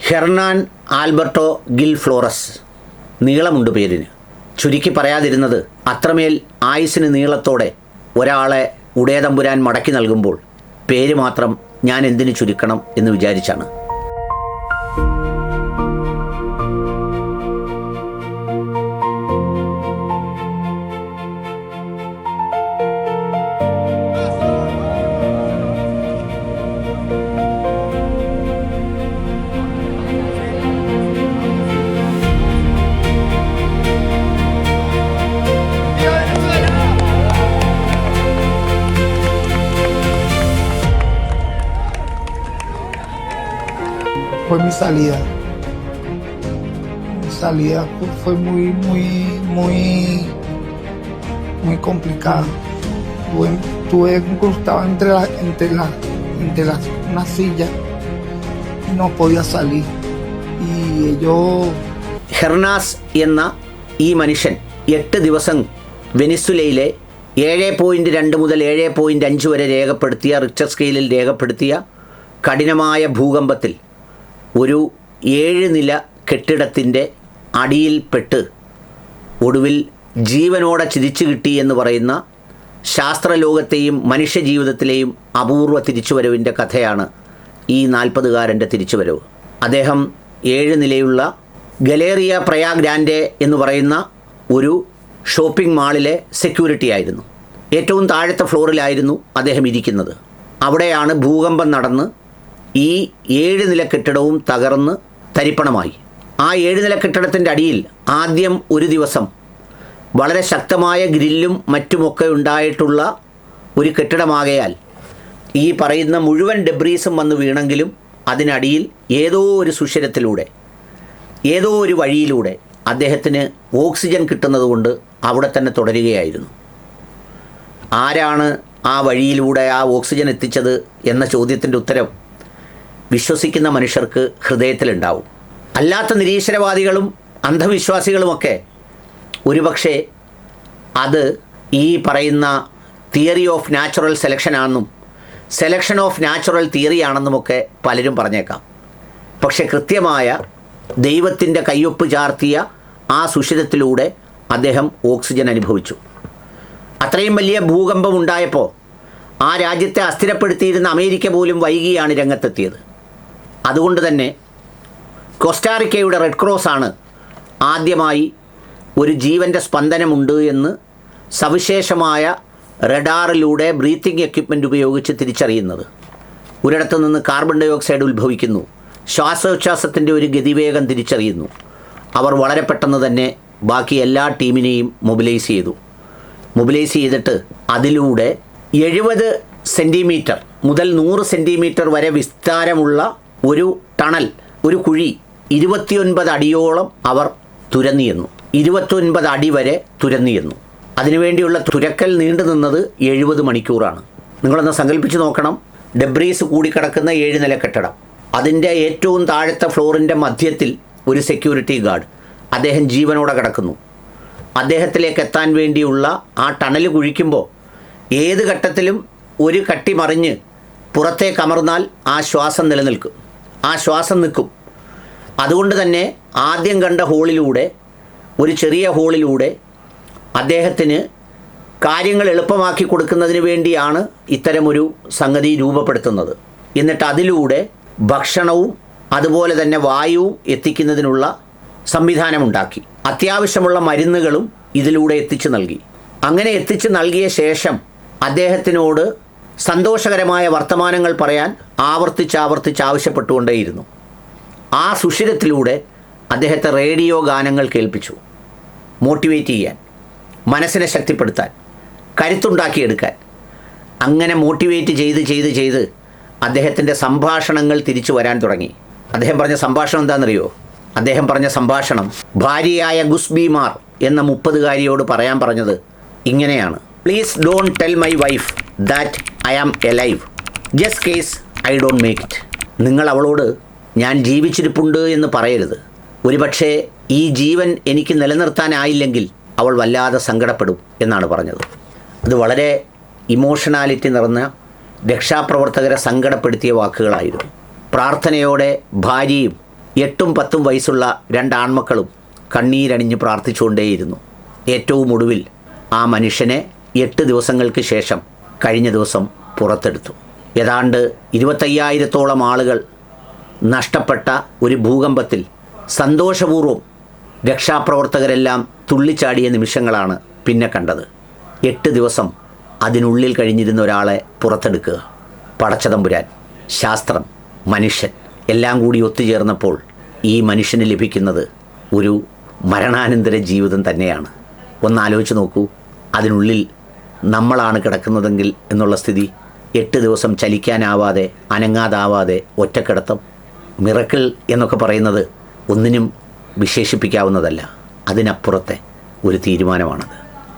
Hernan Alberto Gill Flores. നീളമുണ്ട് പേരിന്. ചുരുക്കി പറയാതിരുന്നത് അത്രമേൽ ആയുസ്സിന് നീളത്തോടെ ഒരാളെ ഉടയതമ്പുരാൻ മടക്കി നൽകുമ്പോൾ പേര് മാത്രം ഞാൻ എന്തിനു ചുരുക്കണം എന്ന് വിചാരിച്ചാണ്. Fue mi salida. Mi salida fue muy complicada. Tuve incrustado entre una silla y no podía salir. Y ellos... ഹെർനാസ് എന്ന ഈ മനുഷ്യൻ 8 ദിവസം വെനിസ്വേലയിലെ 7.2 മുതൽ 7.5 വരെ രേഖപ്പെടുത്തിയ റിക്ടർ സ്കെയിലിൽ രേഖപ്പെടുത്തിയ കഠിനമായ ഭൂകമ്പത്തിൽ ഒരു 7 നില കെട്ടിടത്തിൻ്റെ അടിയിൽപ്പെട്ട് ഒടുവിൽ ജീവനോടെ തിരിച്ചു കിട്ടി എന്ന് പറയുന്ന ശാസ്ത്രലോകത്തെയും മനുഷ്യജീവിതത്തിലെയും അപൂർവ തിരിച്ചുവരവിൻ്റെ കഥയാണ് ഈ 40-കാരൻ്റെ തിരിച്ചുവരവ്. അദ്ദേഹം 7 നിലയുള്ള ഗലേറിയ പ്രയാഗ് ഗ്രാൻഡെ എന്ന് പറയുന്ന ഒരു ഷോപ്പിംഗ് മാളിലെ സെക്യൂരിറ്റി ആയിരുന്നു. ഏറ്റവും താഴത്തെ ഫ്ലോറിലായിരുന്നു അദ്ദേഹം ഇരിക്കുന്നത്. അവിടെയാണ് ഭൂകമ്പം നടന്ന് ഈ 7 നില കെട്ടിടവും തകർന്ന് തരിപ്പണമായി. ആ 7 നില കെട്ടിടത്തിൻ്റെ അടിയിൽ ആദ്യം ഒരു ദിവസം വളരെ ശക്തമായ ഗ്രില്ലും മറ്റുമൊക്കെ ഉണ്ടായിട്ടുള്ള ഒരു കെട്ടിടമാകയാൽ ഈ പറയുന്ന മുഴുവൻ ഡെബ്രീസും വന്ന് വീണെങ്കിലും അതിനടിയിൽ ഏതോ ഒരു സുഷിരത്തിലൂടെ ഏതോ ഒരു വഴിയിലൂടെ അദ്ദേഹത്തിന് ഓക്സിജൻ കിട്ടുന്നതുകൊണ്ട് അവിടെ തന്നെ തുടരുകയായിരുന്നു. ആരാണ് ആ വഴിയിലൂടെ ആ ഓക്സിജൻ എത്തിച്ചത് എന്ന ചോദ്യത്തിൻ്റെ ഉത്തരം വിശ്വസിക്കുന്ന മനുഷ്യർക്ക് ഹൃദയത്തിലുണ്ടാവും. അല്ലാത്ത നിരീശ്വരവാദികളും അന്ധവിശ്വാസികളുമൊക്കെ ഒരുപക്ഷെ അത് ഈ പറയുന്ന തിയറി ഓഫ് നാച്ചുറൽ സെലക്ഷനാണെന്നും സെലക്ഷൻ ഓഫ് നാച്ചുറൽ തിയറി ആണെന്നുമൊക്കെ പലരും പറഞ്ഞേക്കാം. പക്ഷെ കൃത്യമായ ദൈവത്തിൻ്റെ കയ്യൊപ്പ് ചാർത്തിയ ആ സുഷിരത്തിലൂടെ അദ്ദേഹം ഓക്സിജൻ അനുഭവിച്ചു. അത്രയും വലിയ ഭൂകമ്പം ഉണ്ടായപ്പോൾ ആ രാജ്യത്തെ അസ്ഥിരപ്പെടുത്തിയിരുന്ന അമേരിക്ക പോലും വൈകിയാണ് രംഗത്തെത്തിയത്. അതുകൊണ്ട് തന്നെ കോസ്റ്റാറിക്കയുടെ റെഡ് ക്രോസ് ആണ് ആദ്യമായി ഒരു ജീവൻ്റെ സ്പന്ദനമുണ്ട് എന്ന് സവിശേഷമായ റഡാറിലൂടെ ബ്രീത്തിങ് എക്യുപ്മെൻ്റ് ഉപയോഗിച്ച് തിരിച്ചറിയുന്നത്. ഒരിടത്തു നിന്ന് കാർബൺ ഡൈ ഓക്സൈഡ് ഉത്ഭവിക്കുന്നു, ശ്വാസോച്ഛ്വാസത്തിൻ്റെ ഒരു ഗതിവേഗം തിരിച്ചറിയുന്നു. അവർ വളരെ പെട്ടെന്ന് തന്നെ ബാക്കി എല്ലാ ടീമിനെയും മൊബിലൈസ് ചെയ്തിട്ട് അതിലൂടെ 70 സെൻറ്റിമീറ്റർ മുതൽ 100 സെൻറ്റിമീറ്റർ വരെ വിസ്താരമുള്ള ഒരു ടണൽ, ഒരു കുഴി 29 അടിയോളം അവർ തുരന്നിയെന്നു. 29 അടി വരെ തുരന്നിയെന്നു. അതിനുവേണ്ടിയുള്ള തുരക്കൽ നീണ്ടു നിന്നത് 70 മണിക്കൂറാണ്. നിങ്ങളൊന്ന് സങ്കല്പിച്ച് നോക്കണം. ഡെബ്രീസ് കൂടിക്കിടക്കുന്ന 7 നില കെട്ടിടം, അതിൻ്റെ ഏറ്റവും താഴത്തെ ഫ്ലോറിൻ്റെ മധ്യത്തിൽ ഒരു സെക്യൂരിറ്റി ഗാർഡ്, അദ്ദേഹം ജീവനോടെ കിടക്കുന്നു. അദ്ദേഹത്തിലേക്ക് എത്താൻ വേണ്ടിയുള്ള ആ ടണൽ കുഴിക്കുമ്പോൾ ഏത് ഘട്ടത്തിലും ഒരു കട്ടി മറിഞ്ഞ് പുറത്തേക്ക് അമർന്നാൽ ആ ശ്വാസം നിലനിൽക്കും, ആ ശ്വാസം നിൽക്കും. അതുകൊണ്ട് തന്നെ ആദ്യം കണ്ട ഹോളിലൂടെ, ഒരു ചെറിയ ഹോളിലൂടെ അദ്ദേഹത്തിന് കാര്യങ്ങൾ എളുപ്പമാക്കി കൊടുക്കുന്നതിന് വേണ്ടിയാണ് ഇത്തരമൊരു സംഗതി രൂപപ്പെടുത്തുന്നത്. എന്നിട്ട് അതിലൂടെ ഭക്ഷണവും അതുപോലെ തന്നെ വായുവും എത്തിക്കുന്നതിനുള്ള സംവിധാനമുണ്ടാക്കി. അത്യാവശ്യമുള്ള മരുന്നുകളും ഇതിലൂടെ എത്തിച്ചു നൽകി. അങ്ങനെ എത്തിച്ചു നൽകിയ ശേഷം അദ്ദേഹത്തിനോട് സന്തോഷകരമായ വർത്തമാനങ്ങൾ പറയാൻ ആവർത്തിച്ച് ആവശ്യപ്പെട്ടുകൊണ്ടേയിരുന്നു. ആ സുഷിരത്തിലൂടെ അദ്ദേഹത്തെ റേഡിയോ ഗാനങ്ങൾ കേൾപ്പിച്ചു. മോട്ടിവേറ്റ് ചെയ്യാൻ, മനസ്സിനെ ശക്തിപ്പെടുത്താൻ, കരുത്തുണ്ടാക്കിയെടുക്കാൻ. അങ്ങനെ മോട്ടിവേറ്റ് ചെയ്ത് അദ്ദേഹത്തിൻ്റെ സംഭാഷണങ്ങൾ തിരിച്ചു വരാൻ തുടങ്ങി. അദ്ദേഹം പറഞ്ഞ സംഭാഷണം എന്താണെന്നറിയോ? അദ്ദേഹം പറഞ്ഞ സംഭാഷണം ഭാര്യയായ ഗുസ്ബിമാർ എന്ന 30-കാരിയോട് പറയാൻ പറഞ്ഞത് ഇങ്ങനെയാണ്: please don't tell my wife that I am alive just case I don't make it. നിങ്ങൾ അവളോട് ഞാൻ ജീവിച്ചിരിപ്പുണ്ട് എന്ന് പറയരുത്. ഒരുപക്ഷേ ഈ ജീവൻ എനിക്ക് നിലനിർത്താനായില്ലെങ്കിൽ അവൾ വല്ലാതെ സങ്കടപ്പെടും എന്നാണ് പറഞ്ഞത്. അത് വളരെ ഇമോഷണാലിറ്റി നിറഞ്ഞ, രക്ഷാപ്രവർത്തകരെ സങ്കടപ്പെടുത്തിയ വാക്കുകളായിരുന്നു. പ്രാർത്ഥനയോടെ ഭാര്യയും 8ഉം 10ഉം വയസ്സുള്ള 2 ആൺമക്കളും കണ്ണീരണിഞ്ഞ് പ്രാർത്ഥിച്ചുകൊണ്ടേയിരുന്നു. ഏറ്റവും ഒടുവിൽ ആ മനുഷ്യനെ 8 ദിവസങ്ങൾക്ക് ശേഷം കഴിഞ്ഞ ദിവസം പുറത്തെടുത്തു. ഏതാണ്ട് 25,000-ഓളം ആളുകൾ നഷ്ടപ്പെട്ട ഒരു ഭൂകമ്പത്തിൽ സന്തോഷപൂർവ്വം രക്ഷാപ്രവർത്തകരെല്ലാം തുള്ളിച്ചാടിയ നിമിഷങ്ങളാണ് പിന്നെ കണ്ടത്. 8 ദിവസം അതിനുള്ളിൽ കഴിഞ്ഞിരുന്ന ഒരാളെ പുറത്തെടുക്കുക. പടച്ചതമ്പുരാൻ, ശാസ്ത്രം, മനുഷ്യൻ എല്ലാം കൂടി ഒത്തുചേർന്നപ്പോൾ ഈ മനുഷ്യന് ലഭിക്കുന്നത് ഒരു മരണാനന്തര ജീവിതം തന്നെയാണ്. ഒന്നാലോചിച്ച് നോക്കൂ, അതിനുള്ളിൽ നമ്മളാണ് കിടക്കുന്നതെങ്കിൽ എന്നുള്ള സ്ഥിതി. 8 ദിവസം ചലിക്കാനാവാതെ, അനങ്ങാതാവാതെ ഒറ്റക്കിടത്തം. മിറക്കിൾ എന്നൊക്കെ പറയുന്നത് ഒന്നിനും വിശേഷിപ്പിക്കാവുന്നതല്ല. അതിനപ്പുറത്തെ ഒരു തീരുമാനമാണത്.